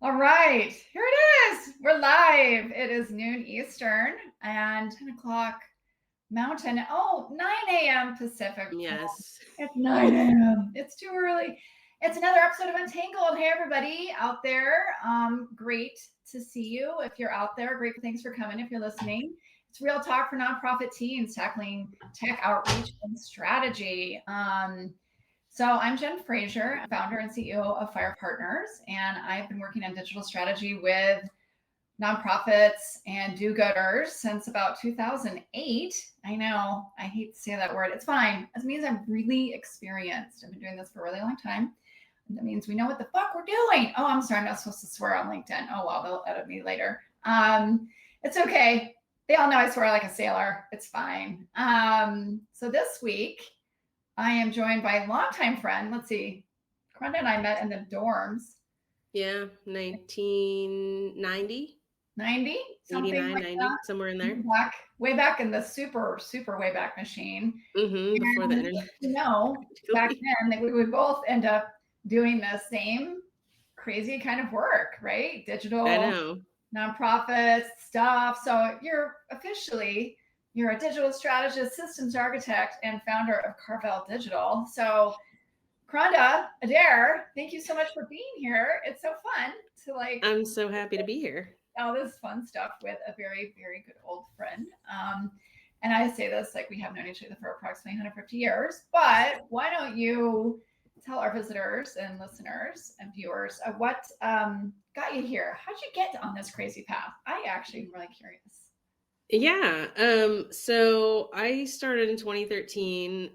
All right, here it is. We're live. It is noon Eastern and 10 o'clock Mountain. Oh, 9 a.m. Pacific. Yes. It's 9 a.m. It's too early. It's another episode of Untangled. Hey, everybody out there. Great to see you. If you're out there, great. Thanks for coming. If you're listening, it's Real Talk for Nonprofit Teens, tackling tech outreach and strategy. So I'm Jen Frazier, founder and CEO of Fire Partners, and I've been working on digital strategy with nonprofits and do-gooders since about 2008. I know, I hate to say that word. It's fine. It means I'm really experienced. I've been doing this for a really long time. And that means we know what the fuck we're doing. Oh, I'm sorry. I'm not supposed to swear on LinkedIn. Oh, well, they'll edit me later. It's okay. They all know I swear like a sailor. It's fine. So this week, I am joined by a longtime friend. Let's see. Kronda and I met in the dorms. Yeah, 1990, 90, something 89, like 90, that. somewhere in there. Way back in the super, super way back machine. Before the And, internet. back then we would both end up doing the same crazy kind of work, right? I Digital, know. nonprofits, stuff. So you're a digital strategist, systems architect, and founder of Karvel Digital. So Kronda Adair, thank you so much for being here. It's so fun to I'm so happy to be here. all this fun stuff with a very, very good old friend. And I say this like we have known each other for approximately 150 years, but why don't you tell our visitors and listeners and viewers what got you here? How'd you get on this crazy path? I actually am really curious. Yeah. So I started in 2013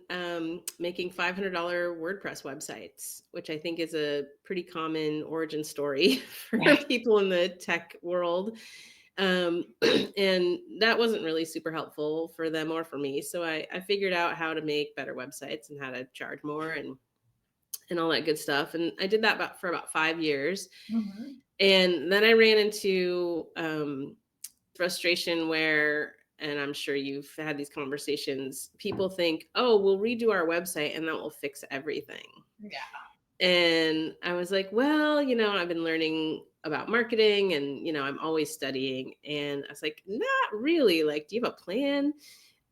making $500 WordPress websites, which I think is a pretty common origin story for people in the tech world. And that wasn't really super helpful for them or for me. So I figured out how to make better websites and how to charge more and all that good stuff. And I did that for about 5 years. Mm-hmm. And then I ran into frustration where, and I'm sure you've had these conversations, people think, oh, we'll redo our website and that will fix everything. Yeah. And I was like, well, I've been learning about marketing and, I'm always studying. And I was like, not really. Like, do you have a plan?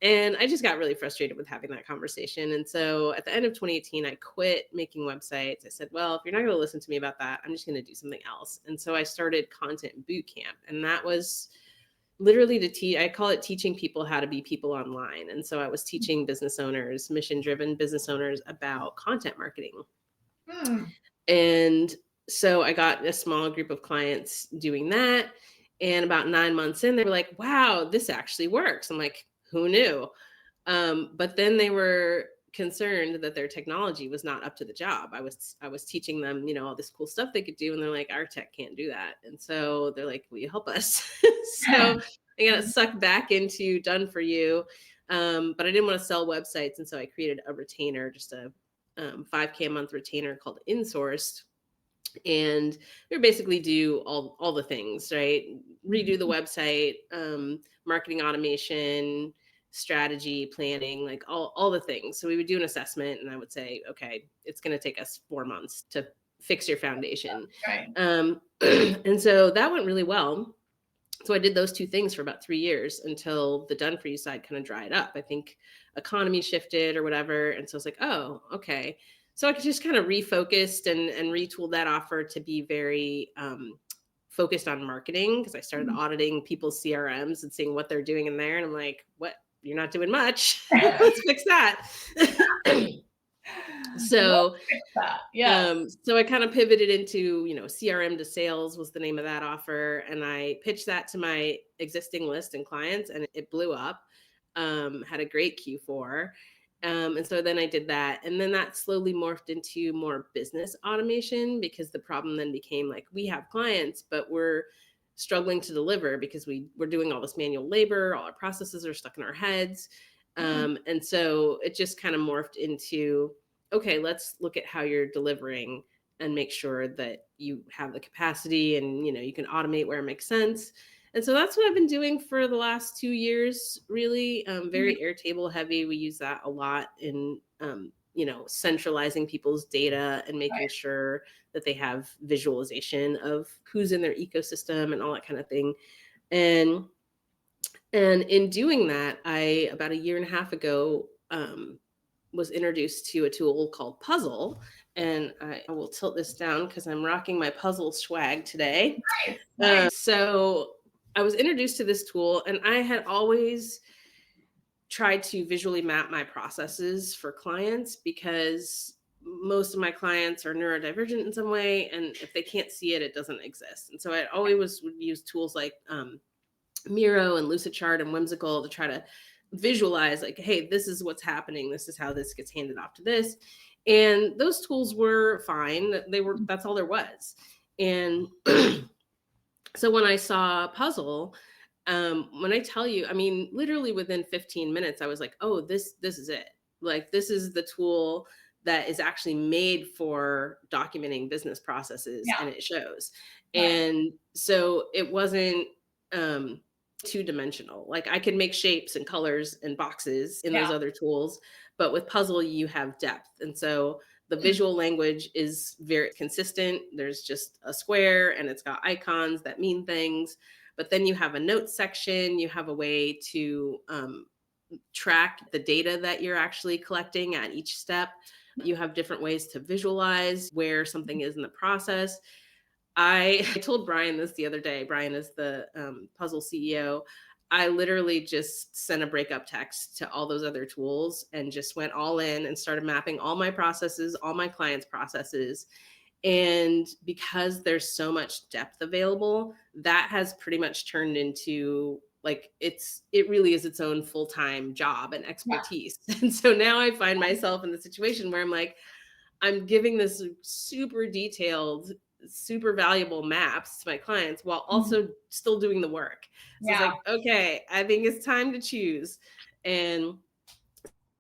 And I just got really frustrated with having that conversation. And so at the end of 2018, I quit making websites. I said, well, if you're not going to listen to me about that, I'm just going to do something else. And so I started Content Bootcamp. And that was literally to teach, I call it teaching people how to be people online. And so I was teaching business owners, mission-driven business owners about content marketing. And so I got a small group of clients doing that. And about 9 months in, they were like, wow, this actually works. I'm like, who knew? But then they were concerned that their technology was not up to the job. I was teaching them, all this cool stuff they could do. And they're like, our tech can't do that. And so they're like, will you help us? So I got sucked back into done for you. But I didn't want to sell websites. And so I created a retainer, just a $5K a month retainer called Insourced. And we basically do all the things, right? Redo the website, marketing automation, strategy, planning, like all the things. So we would do an assessment and I would say, okay, it's going to take us 4 months to fix your foundation. Right. And so that went really well. So I did those two things for about 3 years until the done for you side kind of dried up. I think economy shifted or whatever. And so I was like, oh, okay. So I just kind of refocused and retooled that offer to be very focused on marketing, because I started auditing people's CRMs and seeing what they're doing in there. And I'm like, what? You're not doing much. Let's fix that. So, so I kind of pivoted into, CRM to sales was the name of that offer. And I pitched that to my existing list and clients and it blew up. Had a great Q4. And so then I did that. And then that slowly morphed into more business automation, because the problem then became like, we have clients, but we're struggling to deliver because we're doing all this manual labor. All our processes are stuck in our heads. And so it just kind of morphed into, okay, let's look at how you're delivering and make sure that you have the capacity and, you can automate where it makes sense. And so that's what I've been doing for the last 2 years, really. Very Airtable heavy. We use that a lot in centralizing people's data and making Right. sure that they have visualization of who's in their ecosystem and all that kind of thing. And in doing that, I about a year and a half ago was introduced to a tool called Puzzle. And I will tilt this down because I'm rocking my puzzle swag today. Nice. Nice. So I was introduced to this tool, and I had always tried to visually map my processes for clients because most of my clients are neurodivergent in some way, and if they can't see it, it doesn't exist. And so I always would use tools like Miro and Lucidchart and Whimsical to try to visualize, like, hey, this is what's happening, this is how this gets handed off to this. And those tools were fine. That's all there was. And so when I saw Puzzle, when I tell you, I mean, literally within 15 minutes, I was like, oh, this is it. Like, this is the tool that is actually made for documenting business processes, Yeah. and it shows. Right. And so it wasn't two-dimensional. Like, I could make shapes and colors and boxes in those other tools, but with Puzzle, you have depth. And so the visual language is very consistent. There's just a square and it's got icons that mean things. But then you have a notes section. You have a way to track the data that you're actually collecting at each step. You have different ways to visualize where something is in the process. I told Brian this the other day. Brian is the Puzzle CEO. I literally just sent a breakup text to all those other tools and just went all in and started mapping all my processes, all my clients' processes. And because there's so much depth available, that has pretty much turned into, like, it really is its own full-time job and expertise. Yeah. And so now I find myself in the situation where I'm like, I'm giving this super detailed, super valuable maps to my clients while also still doing the work. So it's like, okay, I think it's time to choose. And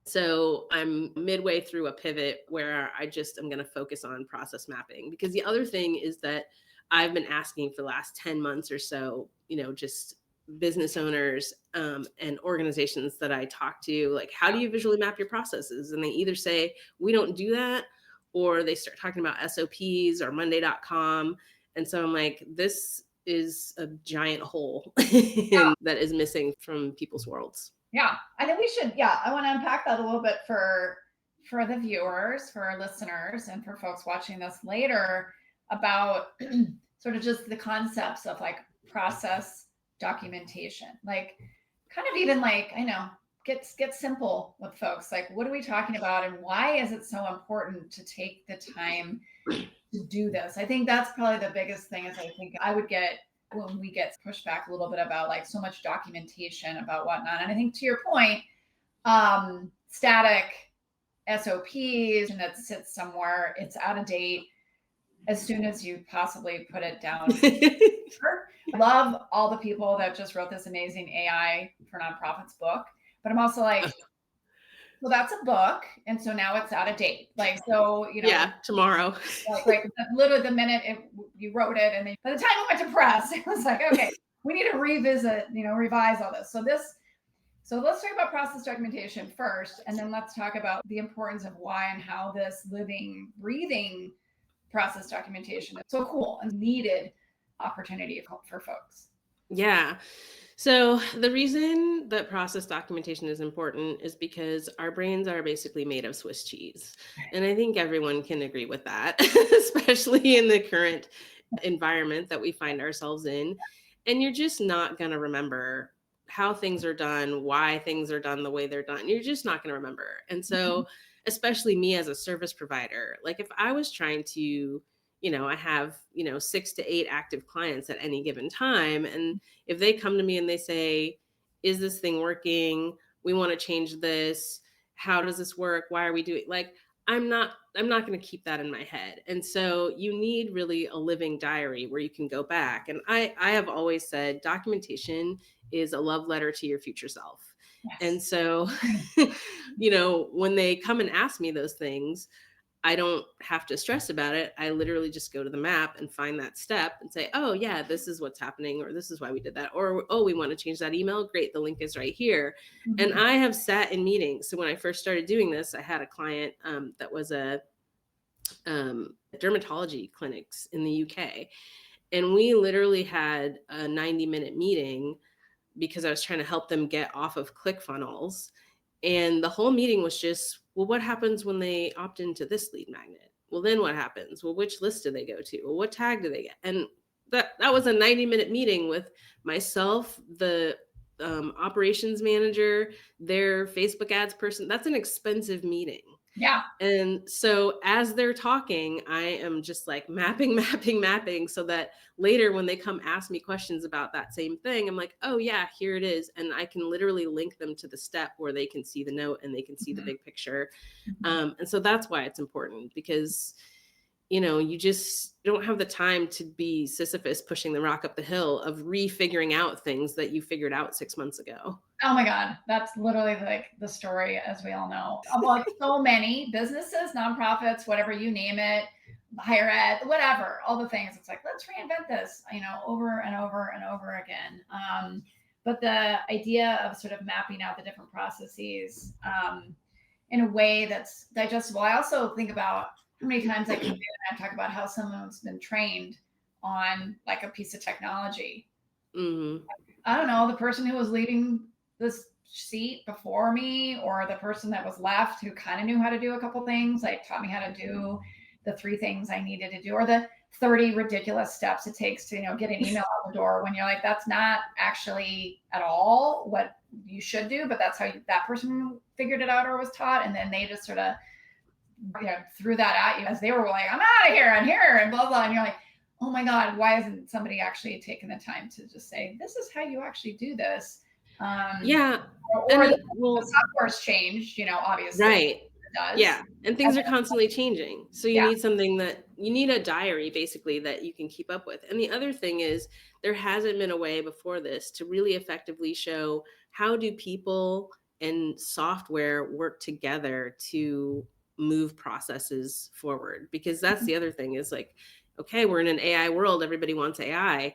so I'm midway through a pivot where I just am going to focus on process mapping, because the other thing is that I've been asking for the last 10 months or so, just business owners and organizations that I talk to, like, how do you visually map your processes? And they either say, we don't do that, or they start talking about SOPs or Monday.com. And so I'm like, this is a giant hole that is missing from people's worlds. Yeah, I think we should. I want to unpack that a little bit for the viewers, for our listeners, and for folks watching this later, about sort of just the concepts of like process documentation, like kind of even like, I know, get simple with folks. Like, what are we talking about, and why is it so important to take the time to do this? I think that's probably the biggest thing. Is I think I would get when we get pushed back a little bit about like so much documentation about whatnot. And I think, to your point, static SOPs, and that sits somewhere, it's out of date as soon as you possibly put it down. I love all the people that just wrote this amazing AI for nonprofits book, but I'm also like, well, that's a book, and so now it's out of date. Like, so, tomorrow. Like literally the minute you wrote it, and then by the time it went to press, it was like, okay, we need to revisit, revise all this. So let's talk about process documentation first, and then let's talk about the importance of why and how this living, breathing process documentation is so cool and needed opportunity for folks. Yeah. So the reason that process documentation is important is because our brains are basically made of Swiss cheese. And I think everyone can agree with that, especially in the current environment that we find ourselves in. And you're just not going to remember how things are done, why things are done the way they're done. You're just not going to remember. And so, especially me as a service provider, like if I was trying to, I have, 6 to 8 active clients at any given time. And if they come to me and they say, is this thing working? We want to change this. How does this work? Why are we doing, like, I'm not going to keep that in my head. And so you need really a living diary where you can go back. And I have always said documentation is a love letter to your future self. Yes. And so, when they come and ask me those things, I don't have to stress about it. I literally just go to the map and find that step and say, oh, yeah, this is what's happening, or this is why we did that. Or, oh, we want to change that email. Great. The link is right here. And I have sat in meetings. So when I first started doing this, I had a client that was a dermatology clinics in the UK. And we literally had a 90-minute meeting because I was trying to help them get off of ClickFunnels. And the whole meeting was just, well, what happens when they opt into this lead magnet? Well, then what happens? Well, which list do they go to? Well, what tag do they get? And that was a 90-minute meeting with myself, the operations manager, their Facebook ads person. That's an expensive meeting. Yeah. And so as they're talking, I am just like mapping so that later when they come ask me questions about that same thing, I'm like, oh yeah, here it is. And I can literally link them to the step where they can see the note and they can see the big picture. And so that's why it's important, because you just don't have the time to be Sisyphus pushing the rock up the hill of refiguring out things that you figured out 6 months ago. Oh my God. That's literally like the story, as we all know. Like so many businesses, nonprofits, whatever you name it, higher ed, whatever, all the things. It's like, let's reinvent this, over and over and over again. But the idea of sort of mapping out the different processes in a way that's digestible. I also think about how many times I come in and I talk about how someone's been trained on like a piece of technology. I don't know, the person who was leaving this seat before me, or the person that was left who kind of knew how to do a couple things, like taught me how to do the 3 things I needed to do, or the 30 ridiculous steps it takes to, get an email out the door, when you're like, that's not actually at all what you should do, but that's how that person figured it out or was taught. And then they just sort of threw that at you as they were like, I'm out of here and here and blah, blah. And you're like, oh my God, why isn't somebody actually taking the time to just say, this is how you actually do this? Yeah. Or the software's changed, obviously. Right. It does. Yeah. And things are constantly changing. So you need something you need a diary basically that you can keep up with. And the other thing is, there hasn't been a way before this to really effectively show how do people and software work together to move processes forward. Because that's the other thing is like, okay, we're in an AI world. Everybody wants AI,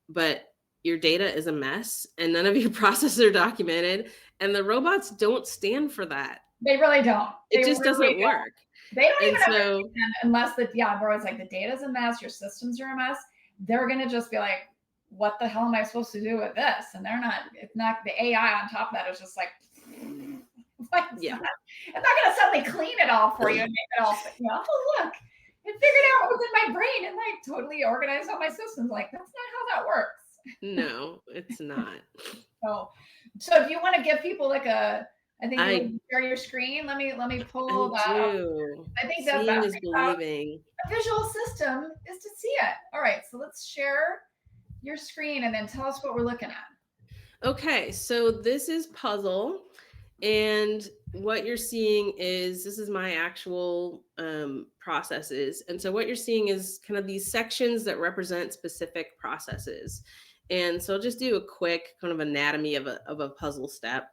but your data is a mess and none of your processes are documented, and the robots don't stand for that. They really don't. It just doesn't work. They don't even understand unless we're always like, the data's a mess, your systems are a mess. They're going to just be like, what the hell am I supposed to do with this? And it's not the AI on top of that is just like, it's not going to suddenly clean it all for you and make it all, oh, look, it figured out what was in my brain and like totally organized all my systems. Like, that's not how that works. No, it's not. So do you want to give people like I think you would share your screen. Let me pull that up. I think that's seeing is believing. A visual system is to see it. All right, so let's share your screen and then tell us what we're looking at. Okay, so this is Puzzle, and what you're seeing is, this is my actual processes. And so what you're seeing is kind of these sections that represent specific processes. And so I'll just do a quick kind of anatomy of a puzzle step.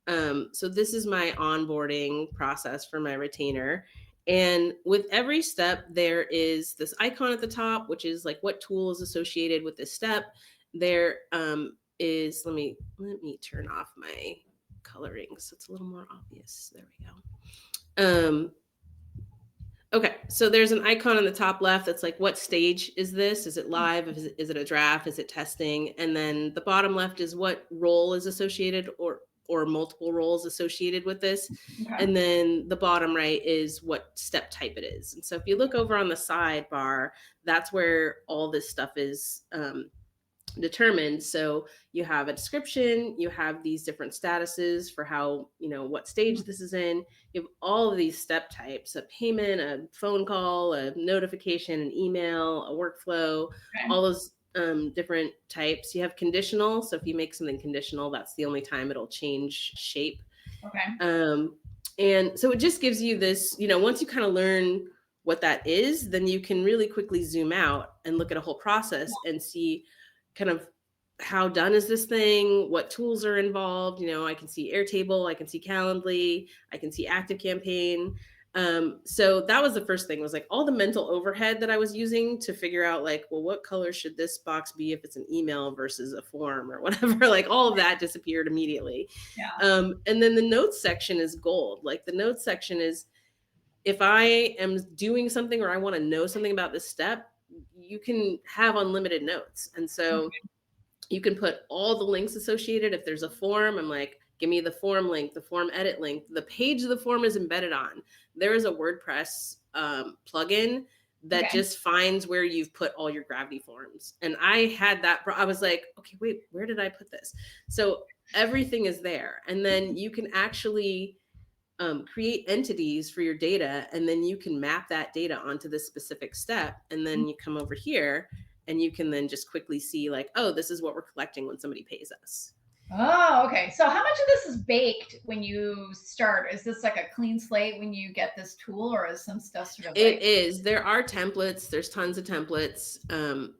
So this is my onboarding process for my retainer. And with every step, there is this icon at the top, which is like what tool is associated with this step. There is, let me turn off my coloring so it's a little more obvious. There we go. Okay, so there's an icon on the top left that's like, what stage is this? Is it live? Is it a draft? Is it testing? And then the bottom left is what role is associated or multiple roles associated with this. Okay. And then the bottom right is what step type it is. And so if you look over on the sidebar, that's where all this stuff is determined. So you have a description, you have these different statuses for how, what stage this is in. You have all of these step types: a payment, a phone call, a notification, an email, a workflow, all those different types. You have conditional. So if you make something conditional, that's the only time it'll change shape. Okay. And so it just gives you this, once you kind of learn what that is, then you can really quickly zoom out and look at a whole process and see kind of how done is this thing, what tools are involved. I can see Airtable, I can see Calendly, I can see ActiveCampaign. So that was the first thing, was like all the mental overhead that I was using to figure out like, well, what color should this box be if it's an email versus a form or whatever, like all of that disappeared immediately. Yeah. And then the notes section is gold. Like the notes section is, if I am doing something or I want to know something about this step, you can have unlimited notes. And so you can put all the links associated. If there's a form, I'm like, give me the form link, the form edit link, the page the form is embedded on. There is a WordPress plugin that Okay. just finds where you've put all your Gravity forms. And I had that, I was like, okay, wait, where did I put this? So everything is there. And then you can actually create entities for your data, and then you can map that data onto this specific step. And then you come over here and you can then just quickly see like, oh, this is what we're collecting when somebody pays us. Oh, okay. So how much of this is baked when you start? Is this like a clean slate when you get this tool, or is some stuff sort of It like, is. There are templates. There's tons of templates.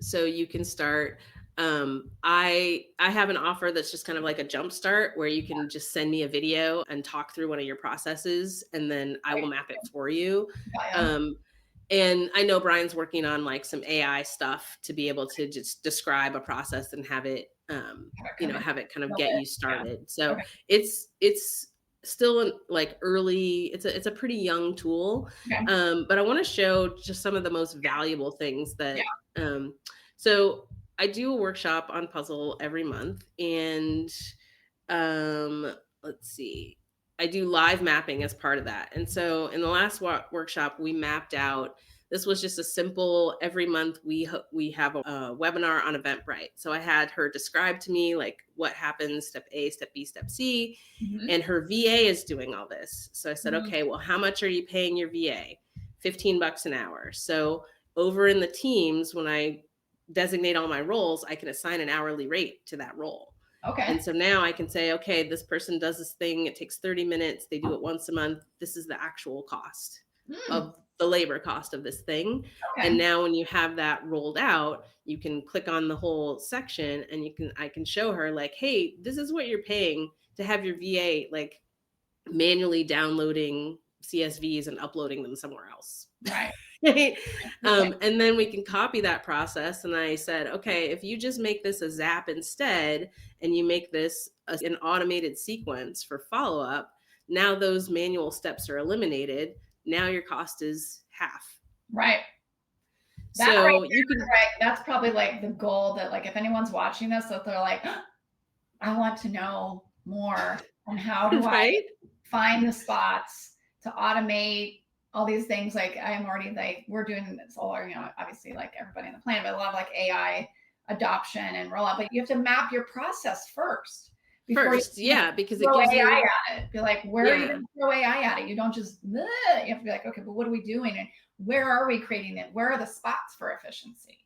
So you can start. I have an offer that's just kind of like a jump start where you can just send me a video and talk through one of your processes, and then I will right, map it for you. yeah, Um, and I know Brian's working on like some AI stuff to be able to just describe a process and have it, have it come in have it kind a of little get bit. you Yeah. started. So Okay. it's still in like early. It's a pretty young tool, Okay. but I want to show just some of the most valuable things Yeah. that. So I do a workshop on puzzle every month, and let's see. I do live mapping as part of that. And so in the last workshop, we mapped out. This was just a simple. Every month we have a webinar on Eventbrite. So I had her describe to me like what happens, step A, step B, step C, Mhm. and her VA is doing all this. So I said, Mhm. okay, well, how much are you paying your VA? $15 an hour. So over in the teams, when I designate all my roles, I can assign an hourly rate to that role. Okay. And so now I can say, okay, this person does this thing. It takes 30 minutes. They do it once a month. This is the actual cost Mm, of the labor cost of this thing. And okay. now when you have that rolled out, you can click on the whole section and I can show her like, hey, this is what you're paying to have your VA like manually downloading CSVs and uploading them somewhere else. Right. Right? Okay. And then we can copy that process. And I said, okay, if you just make this a Zap instead, and you make this an automated sequence for follow up, now those manual steps are eliminated. Now your cost is half. Right. That right So you there is can, like, that's probably like the goal that like if anyone's watching this, that they're like, I want to know more. And how do I right? find the spots to automate all these things? Like I'm already like, we're doing this all, obviously like everybody on the planet, but a lot of like AI adoption and rollout, but you have to map your process first before you First, yeah, because it throw gives AI you, at it. Be like, where are you yeah. going to throw AI at it? You don't just, you have to be like, okay, but what are we doing? And where are we creating it? Where are the spots for efficiency?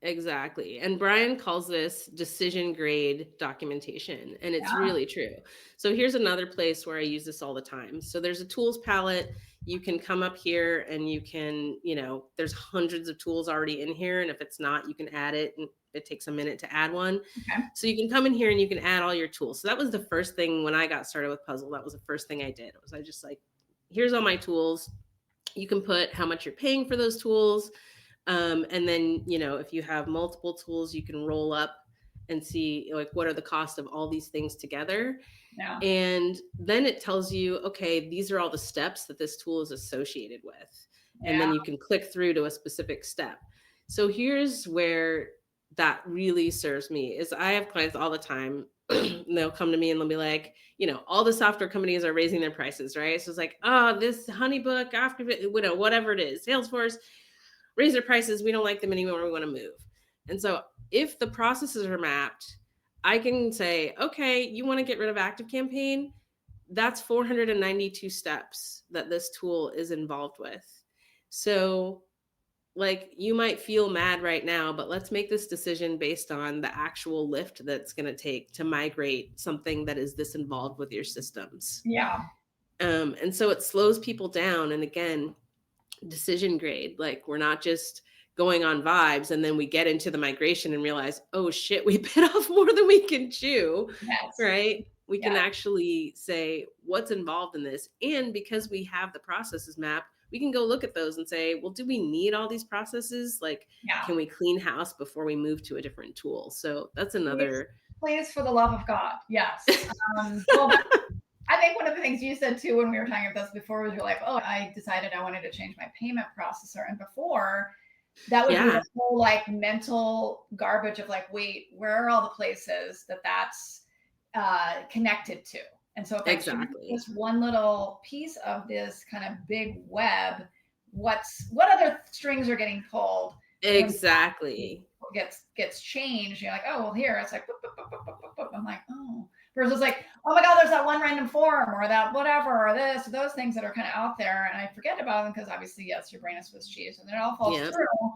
Exactly. And Brian calls this decision grade documentation, and it's Yeah. really true. So here's another place where I use this all the time. So there's a tools palette. You can come up here and you can, there's hundreds of tools already in here. And if it's not, you can add it, and it takes a minute to add one. Okay. So you can come in here and you can add all your tools. So that was the first thing when I got started with Puzzle. That was the first thing I did. Was I just like, here's all my tools. You can put how much you're paying for those tools. And then, if you have multiple tools, you can roll up and see like what are the cost of all these things together. Yeah. And then it tells you, okay, these are all the steps that this tool is associated with. And Yeah. then you can click through to a specific step. So here's where that really serves me is I have clients all the time. They'll come to me and they'll be like, all the software companies are raising their prices, right? So it's like, oh, this Honeybook, after whatever it is, Salesforce, raise their prices. We don't like them anymore. We want to move. And so if the processes are mapped, I can say, okay, you want to get rid of Active Campaign? That's 492 steps that this tool is involved with. So like you might feel mad right now, but let's make this decision based on the actual lift that's going to take to migrate something that is this involved with your systems. Yeah. And so it slows people down. And again, decision grade. Like we're not just going on vibes and then we get into the migration and realize, oh shit, we bit off more than we can chew. Yes. Right. we can actually say what's involved in this. And because we have the processes mapped, we can go look at those and say, well, do we need all these processes? Like, can we clean house before we move to a different tool? So that's another. Please, for the love of God. Yes. Well, I think one of the things you said too, when we were talking about this before, was you're like, oh, I decided I wanted to change my payment processor. And before, that would be the whole like mental garbage of like, wait, where are all the places that's connected to? And so if I choose this one little piece of this kind of big web, what other strings are getting pulled? Exactly. Gets changed. You're like, oh, well, here it's like, boop, boop, boop, boop, boop, boop. I'm like, oh, versus like, oh my God, there's that one random form or that whatever, or this, or those things that are kind of out there, and I forget about them because obviously, yes, your brain is Swiss cheese, and it all falls through.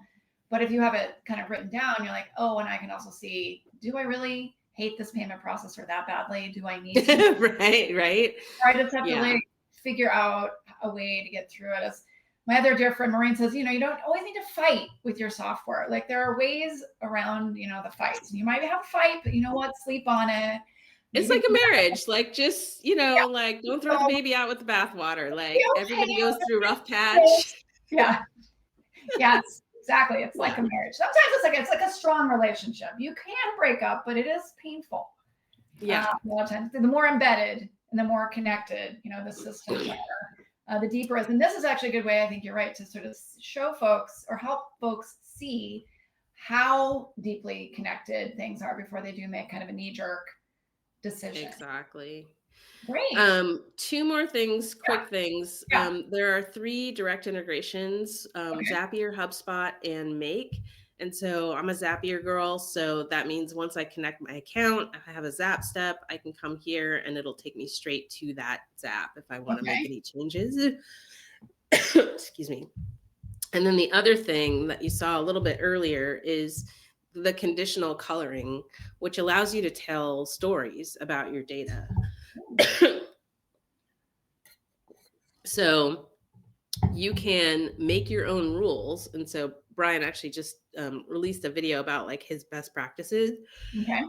But if you have it kind of written down, you're like, oh, and I can also see, do I really hate this payment processor that badly? Do I need to? Right. Or I just have to like figure out a way to get through it. As my other dear friend Maureen says, you don't always need to fight with your software. Like there are ways around, the fights. You might have a fight, but you know what? Sleep on it. It's like a marriage. Like just, like don't throw the baby out with the bathwater. Like everybody goes through a rough patch. Yeah. Yes. Exactly. It's like a marriage. Sometimes it's like a strong relationship. You can break up, but it is painful. Yeah. A lot of times, the more embedded and the more connected, the systems are, the deeper is. And this is actually a good way, I think you're right, to sort of show folks or help folks see how deeply connected things are before they do make kind of a knee-jerk decision. Exactly. Great. 2 more things, quick things. There are 3 direct integrations, Zapier, HubSpot, and Make. And so I'm a Zapier girl. So that means once I connect my account, if I have a Zap step, I can come here and it'll take me straight to that Zap if I want to make any changes. Excuse me. And then the other thing that you saw a little bit earlier is the conditional coloring, which allows you to tell stories about your data. So you can make your own rules. And so Brian actually just released a video about like his best practices. Okay.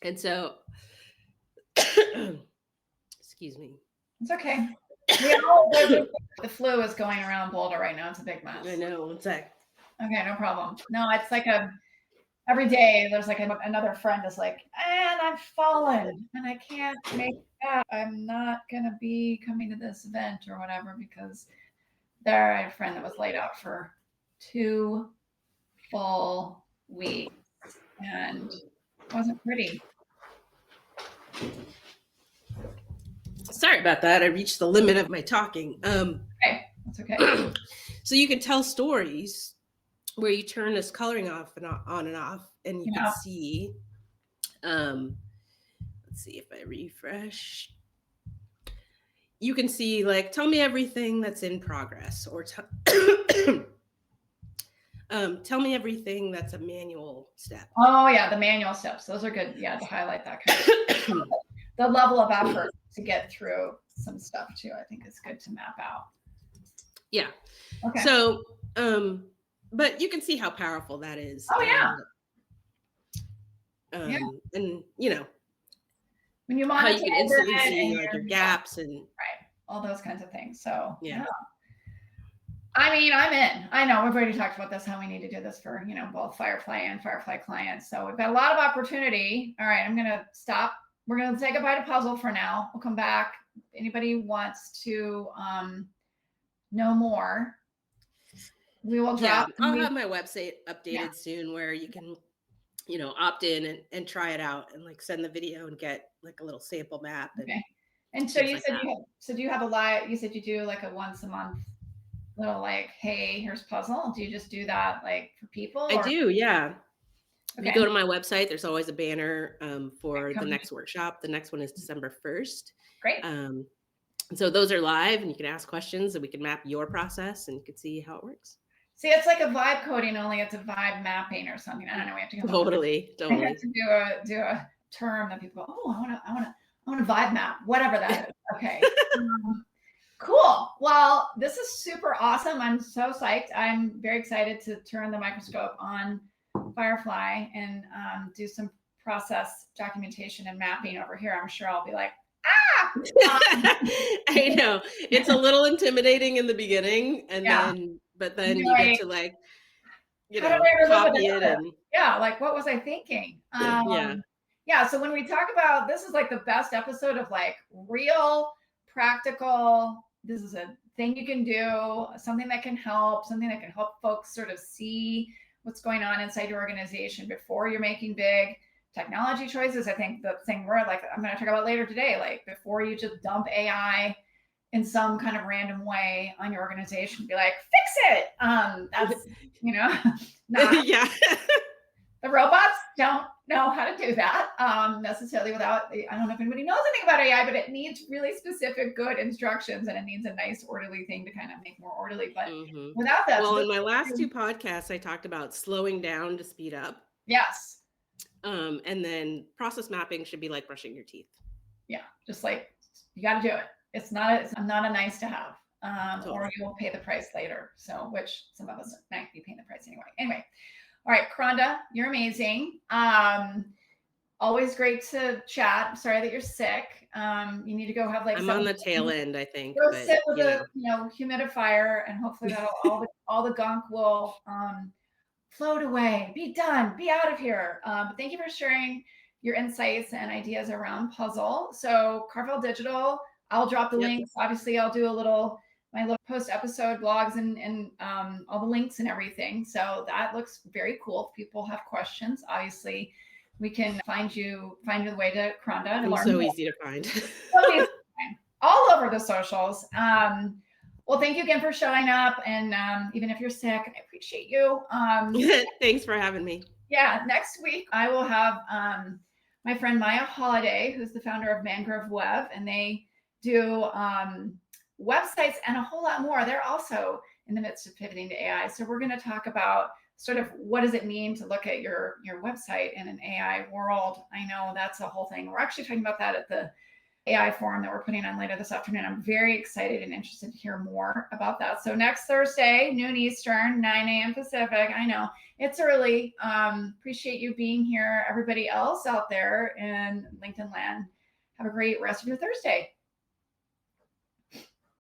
And so, excuse me. It's okay. The flu is going around Boulder right now. It's a big mess. I know. One sec. Okay, no problem. No, it's like every day there's like another friend is like, and I've fallen and I can't make that. I'm not going to be coming to this event or whatever because I had a friend that was laid out for 2 full weeks and it wasn't pretty. Sorry about that. I reached the limit of my talking. Okay, that's okay. So you can tell stories where you turn this coloring off and on and off, and you can see. Let's see if I refresh. You can see like, tell me everything that's in progress, or tell me everything that's a manual step. Oh yeah, the manual steps. Those are good. Yeah, to highlight that kind of the level of effort to get through some stuff too. I think is good to map out. Yeah. Okay. So, but you can see how powerful that is. Oh yeah. And when you monitor, how you can instantly see like your gaps and all those kinds of things. So I mean, I'm in. I know we've already talked about this, how we need to do this for, both Firefly and Firefly clients. So we've got a lot of opportunity. All right, I'm going to stop. We're going to say goodbye to Puzzle for now. We'll come back. Anybody wants to know more, we will drop. I'll have my website updated soon where you can, opt in and try it out and like send the video and get like a little sample map. And so you said do you have a live, you said you do like a once a month little like, hey, here's Puzzle. Do you just do that like for people? I do, yeah. Okay. If you go to my website, there's always a banner for the next workshop. The next one is December 1st. Great. And so those are live and you can ask questions and we can map your process and you can see how it works. See, it's like a vibe coding, only it's a vibe mapping or something. I don't know. We have to totally. We have to do a term that people go, oh, I want to vibe map, whatever that is. Okay. Cool. Well, this is super awesome. I'm so psyched. I'm very excited to turn the microscope on Firefly and do some process documentation and mapping over here, I'm sure I'll be like, I know it's a little intimidating in the beginning, and yeah, but then you're you get like, to like, how do I ever live copy without it this? and Yeah, like what was I thinking? yeah. Yeah, so when we talk about, this is like the best episode of like real practical, this is a thing you can do, something that can help, something that can help folks sort of see what's going on inside your organization before you're making big technology choices. I think the thing we're like, I'm going to talk about later today, like before you just dump AI in some kind of random way on your organization, be like, fix it. That's, not Yeah. the robots don't know how to do that necessarily without, I don't know if anybody knows anything about AI, but it needs really specific, good instructions, and it needs a nice, orderly thing to kind of make more orderly. But without that, so Well, this, in my last 2 podcasts, I talked about slowing down to speed up. yes. And then process mapping should be like brushing your teeth. Yeah. Just like, you got to do it. It's not a nice to have, Totally. or you'll pay the price later. So, which some of us might be paying the price anyway. All right, Kronda, you're amazing. Always great to chat. I'm sorry that you're sick. You need to go have like I'm on the tail end, I think. Go but sit with a humidifier, and hopefully that'll all the gunk will float away. Be done. Be out of here. But thank you for sharing your insights and ideas around puzzle. So Karvel Digital, I'll drop the links. Obviously, I'll do my little post episode blogs and all the links and everything. So that looks very cool. If people have questions, obviously we can find you the way to Kronda and I'm learn so more. easy to find. All over the socials. Well, thank you again for showing up. And even if you're sick, I appreciate you. Thanks for having me. Yeah, next week I will have my friend Maya Holiday, who's the founder of Mangrove Web, and they do websites and a whole lot more. They're also in the midst of pivoting to AI. So we're going to talk about sort of what does it mean to look at your website in an AI world. I know that's a whole thing. We're actually talking about that at the AI forum that we're putting on later this afternoon. I'm very excited and interested to hear more about that. So next Thursday, noon Eastern, 9 a.m. Pacific. I know it's early. Appreciate you being here. Everybody else out there in LinkedIn land, have a great rest of your Thursday.